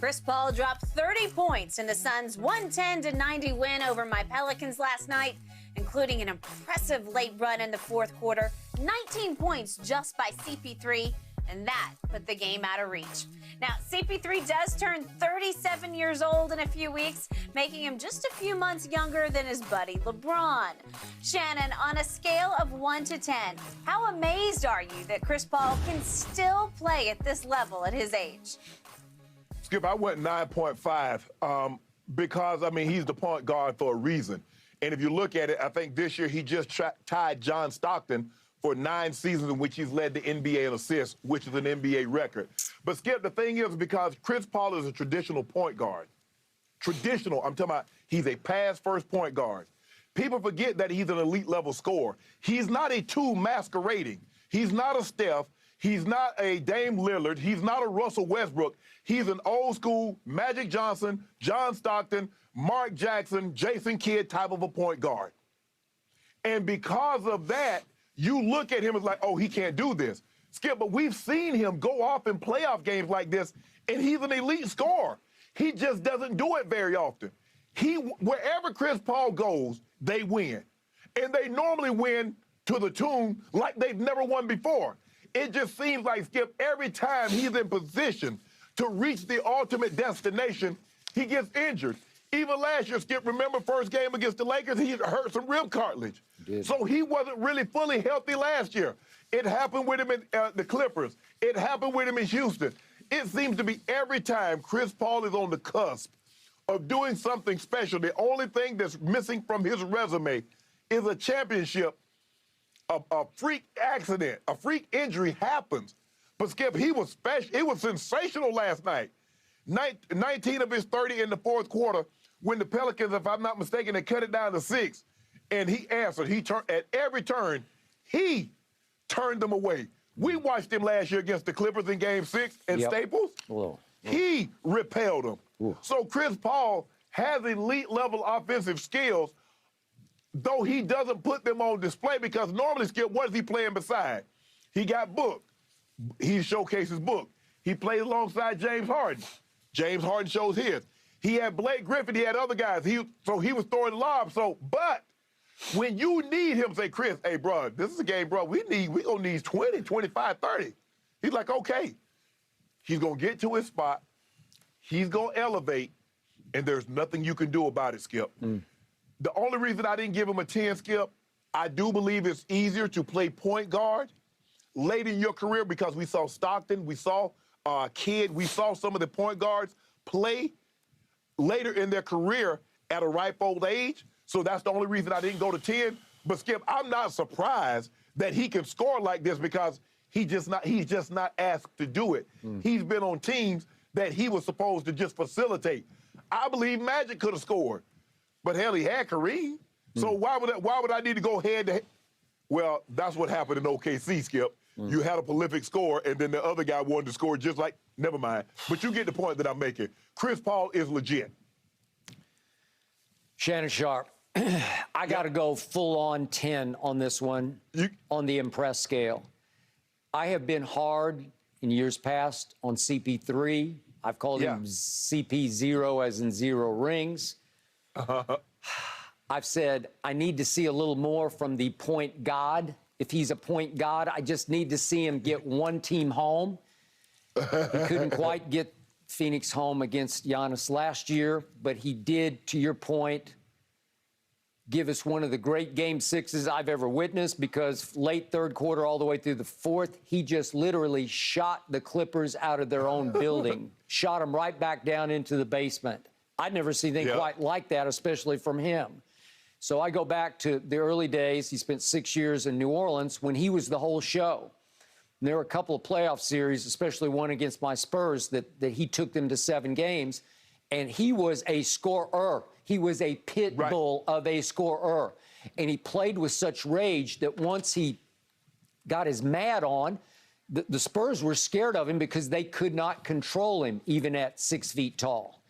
Chris Paul dropped 30 points in the Suns' 110-90 win over my Pelicans last night, including an impressive late run in the fourth quarter, 19 points just by CP3, and that put the game out of reach. Now, CP3 does turn 37 years old in a few weeks, making him just a few months younger than his buddy LeBron. Shannon, on a scale of 1 to 10, how amazed are you that Chris Paul can still play at this level at his age? Skip, I went 9.5 because, I mean, he's the point guard for a reason. And if you look at it, I think this year he just tied John Stockton for 9 seasons in which he's led the NBA in assists, which is an NBA record. But, Skip, the thing is, because Chris Paul is a traditional point guard. Traditional, I'm talking about he's a pass-first point guard. People forget that he's an elite-level scorer. He's not a two masquerading. He's not a Steph. He's not a Dame Lillard. He's not a Russell Westbrook. He's an old-school Magic Johnson, John Stockton, Mark Jackson, Jason Kidd type of a point guard. And because of that, you look at him as like, oh, he can't do this. Skip, but we've seen him go off in playoff games like this, and he's an elite scorer. He just doesn't do it very often. Wherever Chris Paul goes, they win. And they normally win to the tune like they've never won before. It just seems like, Skip, every time he's in position to reach the ultimate destination, he gets injured. Even last year, Skip, remember first game against the Lakers, he hurt some rib cartilage. So he wasn't really fully healthy last year. It happened with him in the Clippers. It happened with him in Houston. It seems to be every time Chris Paul is on the cusp of doing something special, the only thing that's missing from his resume is a championship. A freak accident, a freak injury happens. But, Skip, he was special. It was sensational last night. 19 of his 30 in the fourth quarter when the Pelicans, if I'm not mistaken, they cut it down to 6. And he answered. He turned at every turn. He turned them away. We watched him last year against the Clippers in Game 6 at Staples. Whoa. He repelled them. Ooh. So Chris Paul has elite-level offensive skills, though he doesn't put them on display because normally, Skip, what is he playing beside? He got Book. He showcases Book. He plays alongside James Harden. James Harden shows his. He had Blake Griffin. He had other guys. So he was throwing lobs. But when you need him, say, Chris, hey, bro, this is a game, bro. We gonna need 20, 25, 30. He's like, okay. He's gonna get to his spot. He's gonna elevate, and there's nothing you can do about it, Skip. The only reason I didn't give him a 10, Skip, I do believe it's easier to play point guard late in your career because we saw Stockton, we saw Kidd, we saw some of the point guards play later in their career at a ripe old age. So that's the only reason I didn't go to 10. But, Skip, I'm not surprised that he can score like this because he's just not asked to do it. He's been on teams that he was supposed to just facilitate. I believe Magic could have scored. But, hell, he had Kareem. So why would I need to go head-to-head? Well, that's what happened in OKC, Skip. You had a prolific scorer, and then the other guy wanted to score just like, never mind. But you get the point that I'm making. Chris Paul is legit. Shannon Sharp, I got to go full-on 10 on this one, on the impress scale. I have been hard in years past on CP3. I've called him CP0 as in 0 rings. I've said I need to see a little more from the point god. If he's a point god, I just need to see him get one team home. He couldn't quite get Phoenix home against Giannis last year, but he did, to your point, give us one of the great Game 6s I've ever witnessed because late third quarter all the way through the fourth, he just literally shot the Clippers out of their own building, shot them right back down into the basement. I'd never seen anything quite like that, especially from him. So I go back to the early days. He spent 6 years in New Orleans when he was the whole show. And there were a couple of playoff series, especially one against my Spurs, that he took them to 7 games. And he was a scorer. He was a pit bull of a scorer. And he played with such rage that once he got his mad on, the Spurs were scared of him because they could not control him, even at 6 feet tall.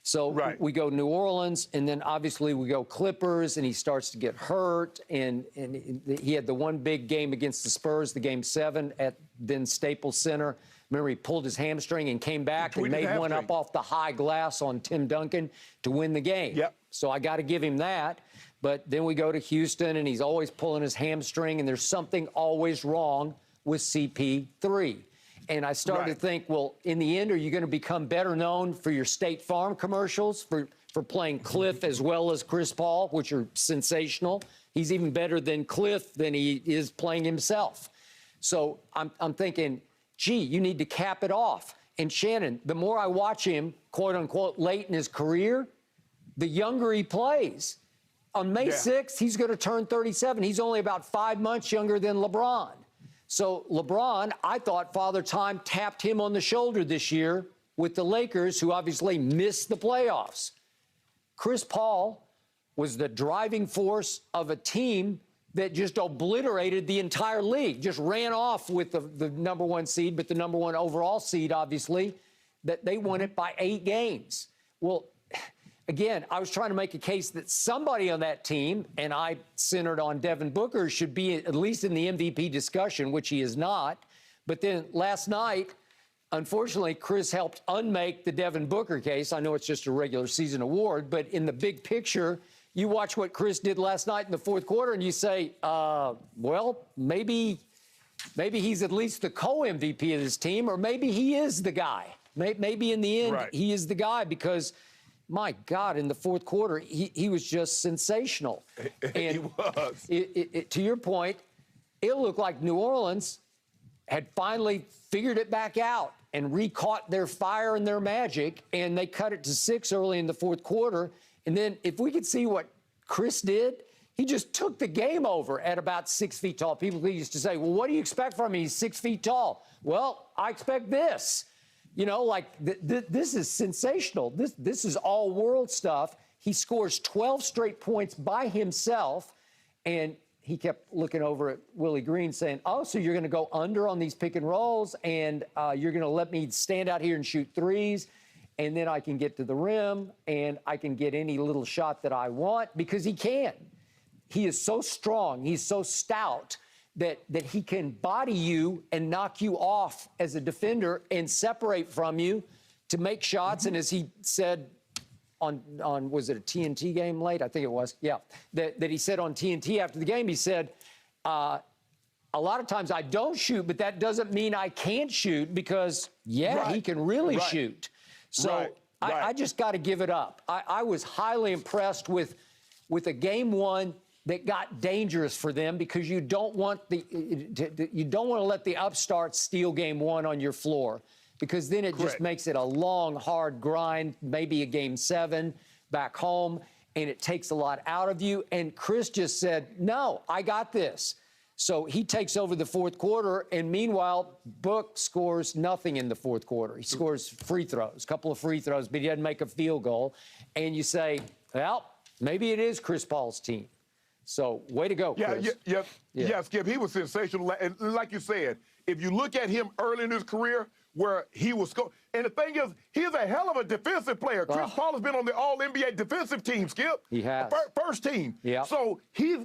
So we go New Orleans, and then obviously we go Clippers, and he starts to get hurt. And he had the one big game against the Spurs, the Game 7 at then Staples Center. Remember, he pulled his hamstring and came back and made one up off the high glass on Tim Duncan to win the game. Yep. So I got to give him that. But then we go to Houston, and he's always pulling his hamstring, and there's something always wrong with CP3. And I started to think, well, in the end, are you going to become better known for your State Farm commercials, for playing Cliff as well as Chris Paul, which are sensational? He's even better than Cliff than he is playing himself. So I'm thinking, gee, you need to cap it off. And Shannon, the more I watch him, quote unquote, late in his career, the younger he plays. On May 6th, he's going to turn 37. He's only about 5 months younger than LeBron. So LeBron, I thought Father Time tapped him on the shoulder this year with the Lakers, who obviously missed the playoffs. Chris Paul was the driving force of a team that just obliterated the entire league, just ran off with the number 1 seed, but the number 1 overall seed, obviously, that they won it by 8 games. Well, again, I was trying to make a case that somebody on that team, and I centered on Devin Booker, should be at least in the MVP discussion, which he is not. But then last night, unfortunately, Chris helped unmake the Devin Booker case. I know it's just a regular season award, but in the big picture, you watch what Chris did last night in the fourth quarter, and you say, well, maybe he's at least the co-MVP of this team, or maybe he is the guy. Maybe in the end, he is the guy, because, my God, in the fourth quarter, he was just sensational. And he was. To your point, it looked like New Orleans had finally figured it back out and recaught their fire and their magic, and they cut it to 6 early in the fourth quarter. And then if we could see what Chris did, he just took the game over at about 6 feet tall. People used to say, well, what do you expect from him? He's 6 feet tall. Well, I expect this. You know, like, this is sensational. This is all world stuff. He scores 12 straight points by himself, and he kept looking over at Willie Green saying, oh, so you're going to go under on these pick and rolls, and you're going to let me stand out here and shoot threes, and then I can get to the rim, and I can get any little shot that I want, because he can. He is so strong. He's so stout that he can body you and knock you off as a defender and separate from you to make shots. And as he said on was it a TNT game late? I think it was. Yeah, that he said on TNT after the game, he said, a lot of times I don't shoot, but that doesn't mean I can't shoot, because, he can really shoot. So I just got to give it up. I was highly impressed with a game one that got dangerous for them, because you don't want to let the upstart steal game one on your floor, because then it just makes it a long, hard grind, maybe a game 7 back home, and it takes a lot out of you. And Chris just said, no, I got this. So he takes over the fourth quarter, and meanwhile, Book scores nothing in the fourth quarter. He scores free throws, a couple of free throws, but he doesn't make a field goal. And you say, well, maybe it is Chris Paul's team. So, way to go, Chris. Yeah, Skip, he was sensational. And like you said, if you look at him early in his career, where he was and the thing is, he's a hell of a defensive player. Chris Paul has been on the All-NBA defensive team, Skip. He has. First team. Yeah. So he's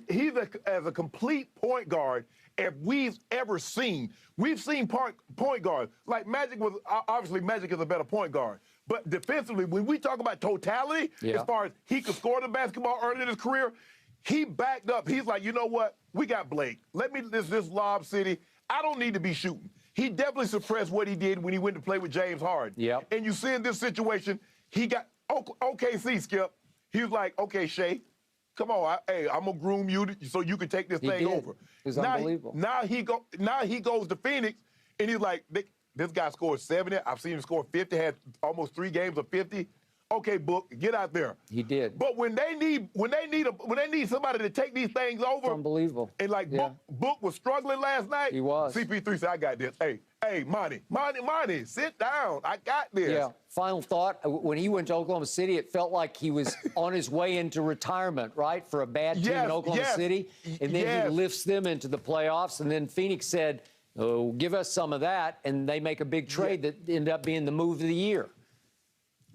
as a complete point guard as we've ever seen. We've seen point guards. Like Magic was, obviously Magic is a better point guard. But defensively, when we talk about totality, as far as he could score the basketball early in his career, he backed up. He's like, you know what? We got Blake. Let me this lob city. I don't need to be shooting. He definitely suppressed what he did when he went to play with James Harden. Yep. And you see in this situation, he got OKC, Skip. He was like, okay, Shea, come on. I'm going to groom you so you can take this thing over. It was unbelievable. Now he goes to Phoenix, and he's like, this guy scored 70. I've seen him score 50, had almost 3 games of 50. Okay, Book, get out there. He did. But when they need somebody to take these things over, it's unbelievable. And like Book was struggling last night. He was. CP3 said, I got this. Hey, Monty, sit down. I got this. Yeah. Final thought: when he went to Oklahoma City, it felt like he was on his way into retirement, right, for a bad team in Oklahoma City, and then he lifts them into the playoffs. And then Phoenix said, "Oh, give us some of that," and they make a big trade that ended up being the move of the year.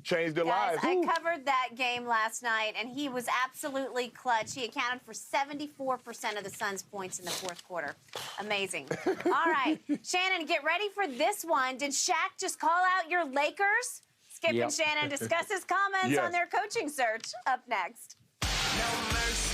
changed their Guys, lives. I Woo. covered that game last night, and he was absolutely clutch. He accounted for 74% of the Suns' points in the fourth quarter. Amazing. All right, Shannon, get ready for this one. Did Shaq just call out your Lakers? Skip Yep. and Shannon discuss his comments Yes. on their coaching search. Up next. No mercy.